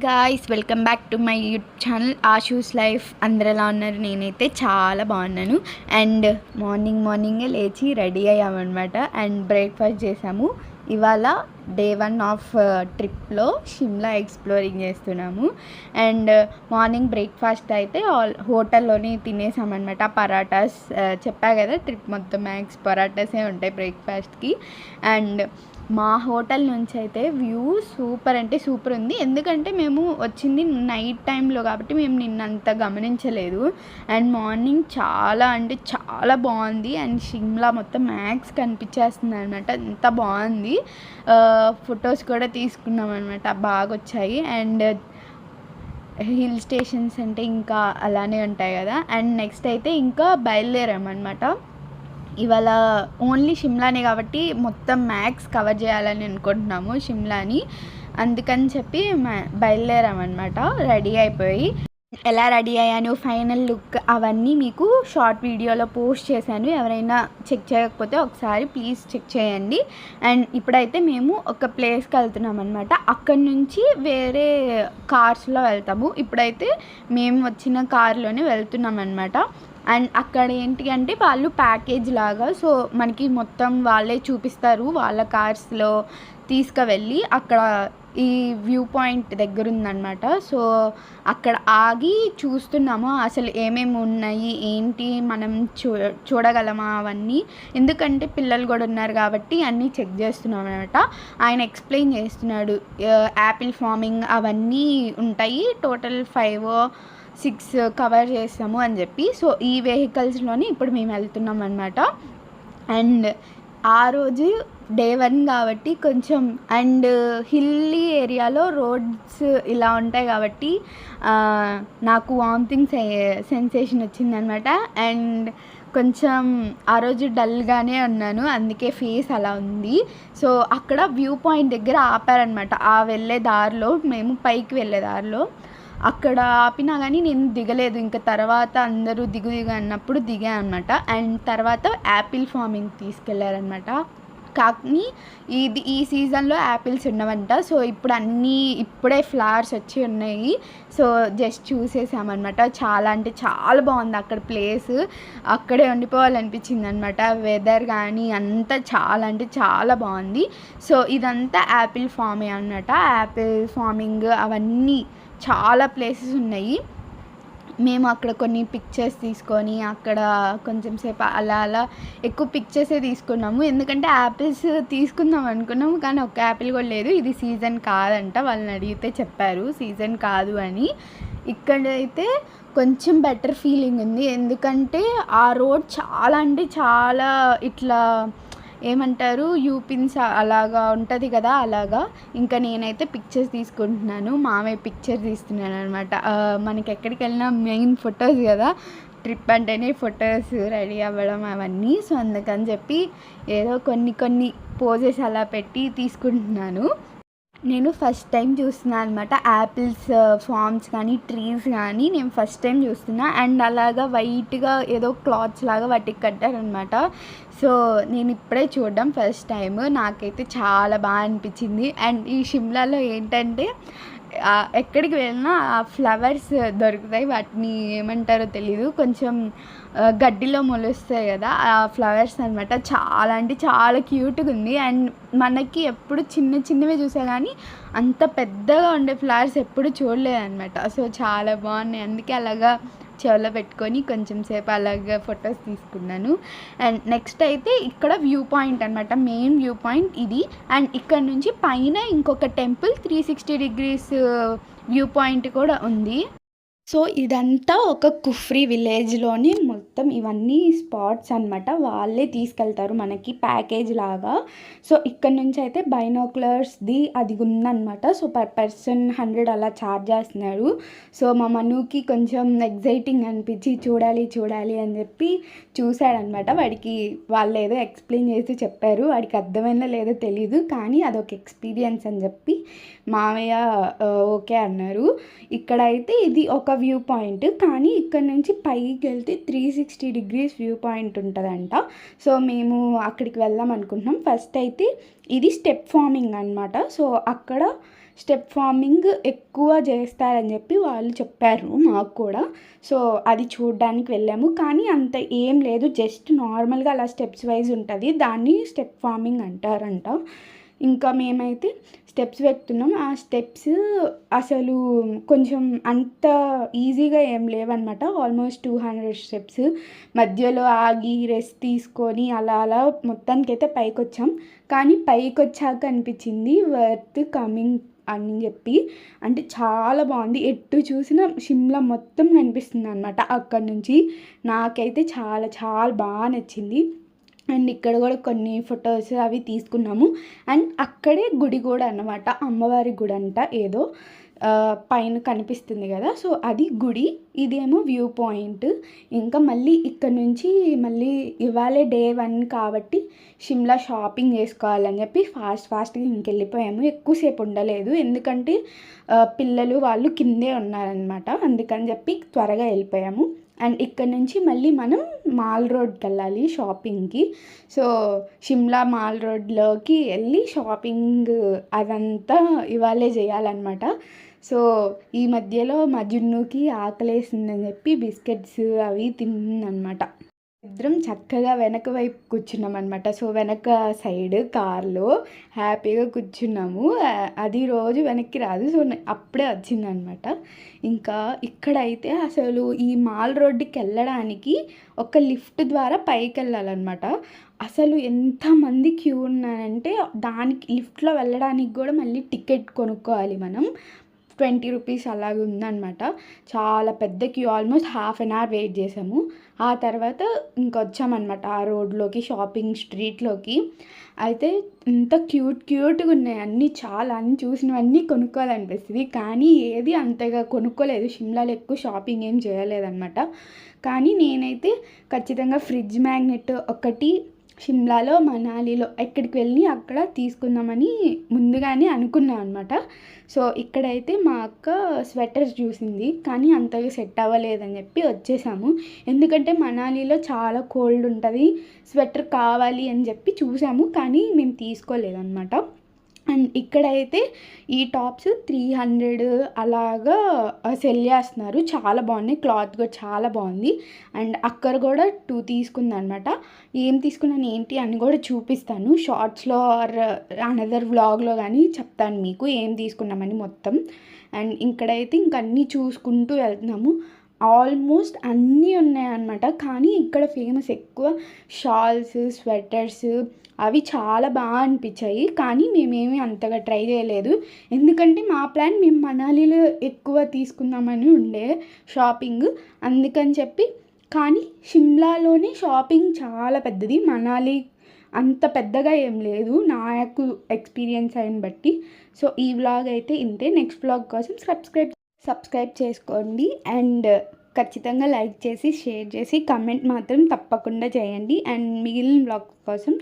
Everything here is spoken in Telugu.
Guys, welcome back to my YouTube channel Ashu's life. అందరు ఎలా ఉన్నారు? నేనైతే చాలా బాగున్నాను. అండ్ మార్నింగే లేచి రెడీ అయ్యామన్నమాట. అండ్ బ్రేక్ఫాస్ట్ చేసాము. ఇవాళ డే 1 ఆఫ్ ట్రిప్లో షిమ్లా ఎక్స్ప్లోరింగ్ చేస్తున్నాము. అండ్ మార్నింగ్ బ్రేక్ఫాస్ట్ అయితే హోటల్లోనే తినేసామన్నమాట. పరాటాస్ చెప్పా కదా, ట్రిప్ మొత్తం మ్యాక్స్ పరాటాసే ఉంటాయి బ్రేక్ఫాస్ట్కి. అండ్ మా హోటల్ నుంచి అయితే వ్యూ సూపర్ అంటే సూపర్ ఉంది. ఎందుకంటే మేము వచ్చింది నైట్ టైంలో కాబట్టి మేము నిన్నంత గమనించలేదు. అండ్ మార్నింగ్ చాలా అంటే చాలా బాగుంది. అండ్ షిమ్లా మొత్తం మ్యాక్స్ కనిపించేస్తుంది అనమాట. ఎంత బాగుంది. ఫొటోస్ కూడా తీసుకున్నాం అనమాట, బాగా వచ్చాయి. అండ్ హిల్ స్టేషన్స్ అంటే ఇంకా అలానే ఉంటాయి కదా. అండ్ నెక్స్ట్ అయితే ఇంకా బయలుదేరామన్నమాట. ఇవాళ ఓన్లీ షిమ్లానే కాబట్టి మొత్తం మ్యాక్స్ కవర్ చేయాలని అనుకుంటున్నాము షిమ్లాని. అందుకని చెప్పి బయలుదేరామన్నమాట రెడీ అయిపోయి. ఎలా రెడీ అయ్యాను, ఫైనల్ లుక్ అవన్నీ మీకు షార్ట్ వీడియోలో పోస్ట్ చేశాను. ఎవరైనా చెక్ చేయకపోతే ఒకసారి ప్లీజ్ చెక్ చేయండి. అండ్ ఇప్పుడైతే మేము ఒక ప్లేస్కి వెళ్తున్నాం అనమాట. అక్కడి నుంచి వేరే కార్స్లో వెళ్తాము. ఇప్పుడైతే మేము వచ్చిన కార్లోనే వెళ్తున్నాం అనమాట. అండ్ అక్కడ ఏంటి అంటే వాళ్ళు ప్యాకేజ్ లాగా, సో మనకి మొత్తం వాళ్ళే చూపిస్తారు. వాళ్ళ కార్స్లో తీసుకువెళ్ళి అక్కడ ఈ వ్యూ పాయింట్ దగ్గర ఉందన్నమాట. సో అక్కడ ఆగి చూస్తున్నాము అసలు ఏమేమి ఉన్నాయి ఏంటి, మనం చూడగలమా అవన్నీ. ఎందుకంటే పిల్లలు కూడా ఉన్నారు కాబట్టి అన్నీ చెక్ చేస్తున్నాం అనమాట. ఆయన ఎక్స్ప్లెయిన్ చేస్తున్నాడు యాపిల్ ఫార్మింగ్ అవన్నీ ఉంటాయి, టోటల్ 5-6 కవర్ చేస్తాము అని చెప్పి. సో ఈ వెహికల్స్లోని ఇప్పుడు మేము వెళ్తున్నాం అనమాట. అండ్ ఆ రోజు డే 1 కాబట్టి కొంచెం అండ్ హిల్లీ ఏరియాలో రోడ్స్ ఇలా ఉంటాయి కాబట్టి నాకు వామిటింగ్ సెన్సేషన్ వచ్చిందనమాట. అండ్ కొంచెం ఆ రోజు డల్గానే ఉన్నాను, అందుకే ఫేస్ అలా ఉంది. సో అక్కడ వ్యూ పాయింట్ దగ్గర ఆపారనమాట. ఆ వెళ్ళే దారిలో, మేము పైకి వెళ్ళే దారిలో అక్కడ ఆపినా కానీ నేను దిగలేదు. ఇంకా తర్వాత అందరూ దిగు అన్నప్పుడు దిగా అనమాట. అండ్ తర్వాత యాపిల్ ఫార్మింగ్ తీసుకెళ్లారనమాట. కానీ ఈ సీజన్లో యాపిల్స్ ఉండవంట. సో ఇప్పుడే ఫ్లవర్స్ వచ్చి ఉన్నాయి. సో జస్ట్ చూసేసామన్నమాట. చాలా అంటే చాలా బాగుంది అక్కడ ప్లేస్. అక్కడే ఉండిపోవాలనిపించింది అనమాట. వెదర్ కానీ అంతా చాలా అంటే చాలా బాగుంది. సో ఇదంతా యాపిల్ ఫామే అన్నమాట. యాపిల్ ఫార్మింగ్ అవన్నీ చాలా ప్లేసెస్ ఉన్నాయి. మేము అక్కడ కొన్ని పిక్చర్స్ తీసుకొని అక్కడ కొంచెం సేపు అలా ఎక్కువ పిక్చర్సే తీసుకున్నాము. ఎందుకంటే యాపిల్స్ తీసుకుందాం అనుకున్నాము కానీ ఒక్క యాపిల్ కూడా లేదు. ఇది సీజన్ కాదంట, వాళ్ళని అడిగితే చెప్పారు సీజన్ కాదు అని. ఇక్కడైతే కొంచెం బెటర్ ఫీలింగ్ ఉంది. ఎందుకంటే ఆ రోడ్ చాలా అంటే చాలా ఇట్లా ఏమంటారు యూపిన్స్ అలాగా ఉంటుంది కదా, అలాగా. ఇంకా నేనైతే పిక్చర్స్ తీసుకుంటున్నాను, మామయ్య పిక్చర్ తీస్తున్నాను అనమాట. మనకి ఎక్కడికి వెళ్ళినా మెయిన్ ఫొటోస్ కదా, ట్రిప్ అంటేనే ఫొటోస్ రెడీ అవ్వడం అవన్నీ. సో అందుకని చెప్పి ఏదో కొన్ని పోజెస్ అలా పెట్టి తీసుకుంటున్నాను. నేను ఫస్ట్ టైం చూస్తున్నాను అనమాట యాపిల్స్ ఫార్మ్స్ కానీ ట్రీస్ కానీ నేను ఫస్ట్ టైం చూస్తున్నా. అండ్ అలాగా వైట్గా ఏదో క్లాత్స్ లాగా వాటికి కట్టారనమాట. సో నేను ఇప్పుడే చూడడం ఫస్ట్ టైం. నాకైతే చాలా బాగా అనిపించింది. అండ్ ఈ షిమ్లాలో ఏంటంటే ఎక్కడికి వెళ్ళినా ఆ ఫ్లవర్స్ దొరుకుతాయి. వాటిని ఏమంటారో తెలీదు, కొంచెం గడ్డిలో మొలుస్తాయి కదా ఆ ఫ్లవర్స్ అనమాట. చాలా అంటే చాలా క్యూట్గా ఉంది. అండ్ మనకి ఎప్పుడు చిన్నవే చూసా కానీ అంత పెద్దగా ఉండే ఫ్లవర్స్ ఎప్పుడు చూడలేదన్నమాట. సో చాలా బాగున్నాయి, అందుకే అలాగా చెవులో పెట్టుకొని కొంచెం సేపు అలాగా ఫొటోస్ తీసుకున్నాను. అండ్ నెక్స్ట్ అయితే ఇక్కడ వ్యూ పాయింట్ అనమాట, మెయిన్ వ్యూ పాయింట్ ఇది. అండ్ ఇక్కడ నుంచి పైన ఇంకొక టెంపుల్ 360 degrees వ్యూ పాయింట్ కూడా ఉంది. సో ఇదంతా ఒక కుఫ్రీ విలేజ్లోని మొత్తం ఇవన్నీ స్పాట్స్ అనమాట. వాళ్ళే తీసుకెళ్తారు మనకి ప్యాకేజ్ లాగా. సో ఇక్కడ నుంచి అయితే బైనాక్యులర్స్ది అది ఉందన్నమాట. సో పర్ పర్సన్ 100 అలా ఛార్జ్ చేస్తున్నారు. సో మా మనుకి కొంచెం ఎగ్జైటింగ్ అనిపించి చూడాలి అని చెప్పి చూశాడనమాట. వాడికి వాళ్ళు ఏదో ఎక్స్ప్లెయిన్ చేసి చెప్పారు, వాడికి అర్థమైనా లేదో తెలీదు కానీ అదొక ఎక్స్పీరియన్స్ అని చెప్పి మామయ్య ఓకే అన్నారు. ఇక్కడైతే ఇది ఒక వ్యూ పాయింట్, కానీ ఇక్కడ నుంచి పైకి వెళ్తే 360 degrees వ్యూ పాయింట్ ఉంటుందంట. సో మేము అక్కడికి వెళ్దాం అనుకుంటున్నాం. ఫస్ట్ అయితే ఇది స్టెప్ ఫార్మింగ్ అనమాట. సో అక్కడ స్టెప్ ఫార్మింగ్ ఎక్కువ చేస్తారని చెప్పి వాళ్ళు చెప్పారు మాకు కూడా. సో అది చూడడానికి వెళ్ళాము, కానీ అంత ఏం లేదు, జస్ట్ నార్మల్గా అలా స్టెప్స్ వైజ్ ఉంటుంది, దాన్ని స్టెప్ ఫార్మింగ్ అంటారంట. ఇంకా మేమైతే స్టెప్స్ ఎక్కుతున్నాం. ఆ స్టెప్స్ అసలు కొంచెం అంత ఈజీగా ఏం లేవన్నమాట. ఆల్మోస్ట్ 200 స్టెప్స్ మధ్యలో ఆగి రెస్ట్ తీసుకొని అలా అలా మొత్తానికైతే పైకి వచ్చాం. కానీ పైకి వచ్చాక అనిపించింది వర్త్ కమింగ్ అని చెప్పి. అంటే చాలా బాగుంది, ఎటు చూసినా షిమ్లా మొత్తం కనిపిస్తుంది అనమాట అక్కడ నుంచి. నాకైతే చాలా చాలా బాగా నచ్చింది. అండ్ ఇక్కడ కూడా కొన్ని ఫొటోస్ అవి తీసుకున్నాము. అండ్ అక్కడే గుడి కూడా అన్నమాట, అమ్మవారి గుడి అంట ఏదో, పైన కనిపిస్తుంది కదా, సో అది గుడి, ఇదేమో వ్యూ పాయింట్. ఇంకా మళ్ళీ ఇక్కడ నుంచి మళ్ళీ ఇవాళే డే 1 కాబట్టి షిమ్లా షాపింగ్ చేసుకోవాలని చెప్పి ఫాస్ట్గా ఇంకెళ్ళిపోయాము. ఎక్కువసేపు ఉండలేదు, ఎందుకంటే పిల్లలు వాళ్ళు కిందే ఉన్నారనమాట, అందుకని చెప్పి త్వరగా వెళ్ళిపోయాము. అండ్ ఇక్కడ నుంచి మళ్ళీ మనం మాల్ రోడ్కి వెళ్ళాలి షాపింగ్కి. సో షిమ్లా మాల్ రోడ్లోకి వెళ్ళి షాపింగ్ అదంతా ఇవాళే చేయాలన్నమాట. సో ఈ మధ్యలో మా జున్నుకి ఆకలేసిందని చెప్పి బిస్కెట్స్ అవి తిన్నమాట. ఇద్దరం చక్కగా వెనక వైపు కూర్చున్నాం అనమాట. సో వెనక సైడ్ కార్లో హ్యాపీగా కూర్చున్నాము. అది రోజు వెనక్కి రాదు, సో అప్పుడే వచ్చిందనమాట. ఇంకా ఇక్కడైతే అసలు ఈ మాల్ రోడ్డుకి వెళ్ళడానికి ఒక లిఫ్ట్ ద్వారా పైకి వెళ్ళాలన్నమాట. అసలు ఎంతమంది క్యూ ఉన్నారంటే దానికి లిఫ్ట్లో వెళ్ళడానికి కూడా మళ్ళీ టికెట్ కొనుక్కోవాలి మనం, 20 రూపీస్ అలాగే ఉందన్నమాట. చాలా పెద్ద queue, almost ½ an hour wait చేసాము. ఆ తర్వాత ఇంకొచ్చామన్నమాట ఆ రోడ్లోకి, షాపింగ్ స్ట్రీట్లోకి. అయితే ఇంత క్యూట్గా ఉన్నాయి అన్నీ, చాలా అన్నీ చూసినవన్నీ కొనుక్కోవాలనిపిస్తుంది, కానీ ఏది అంతగా కొనుక్కోలేదు. షిమ్లాలో ఎక్కువ షాపింగ్ ఏం చేయలేదన్నమాట. కానీ నేనైతే ఖచ్చితంగా ఫ్రిడ్జ్ మ్యాగ్నెట్ ఒకటి షిమ్లాలో మనాలిలో ఎక్కడికి వెళ్ళి అక్కడ తీసుకుందామని ముందుగానే అనుకున్నాను అనమాట. సో ఇక్కడైతే మా అక్క స్వెటర్స్ చూసింది, కానీ అంతగా సెట్ అవ్వలేదని చెప్పి వచ్చేసాము. ఎందుకంటే మనాలిలో చాలా కోల్డ్ ఉంటుంది, స్వెటర్ కావాలి అని చెప్పి చూసాము, కానీ మేము తీసుకోలేదన్నమాట. అండ్ ఇక్కడైతే ఈ టాప్స్ 300 అలాగా సెల్ చేస్తున్నారు, చాలా బాగున్నాయి, క్లాత్ కూడా చాలా బాగుంది. అండ్ అక్కడ కూడా 2 తీసుకుందనమాట. ఏం తీసుకున్నాను ఏంటి అని కూడా చూపిస్తాను షార్ట్స్లో ఆర్ అనదర్ వ్లాగ్లో కానీ చెప్తాను మీకు ఏం తీసుకున్నామని మొత్తం. అండ్ ఇక్కడైతే ఇంక అన్నీ చూసుకుంటూ వెళ్తున్నాము. ఆల్మోస్ట్ అన్నీ ఉన్నాయన్నమాట, కానీ ఇక్కడ ఫేమస్ ఎక్కువ షాల్స్, స్వెటర్స్ అవి చాలా బాగా అనిపించాయి. కానీ మేమేమీ అంతగా ట్రై చేయలేదు, ఎందుకంటే మా ప్లాన్ మేము మనాలిలో ఎక్కువ తీసుకుందామని ఉండే షాపింగ్, అందుకని చెప్పి. కానీ షిమ్లాలోనే షాపింగ్ చాలా పెద్దది, మనాలి అంత పెద్దగా ఏం లేదు నాకు ఎక్స్పీరియన్స్ అయిన బట్టి. సో ఈ వ్లాగ్ అయితే ఇంతే. నెక్స్ట్ వ్లాగ్ కోసం సబ్స్క్రైబ్ చేసుకోండి. అండ్ ఖచ్చితంగా లైక్ చేసి షేర్ చేసి కమెంట్ మాత్రం తప్పకుండా చేయండి. అండ్ మిగిలిన వ్లాగ్ కోసం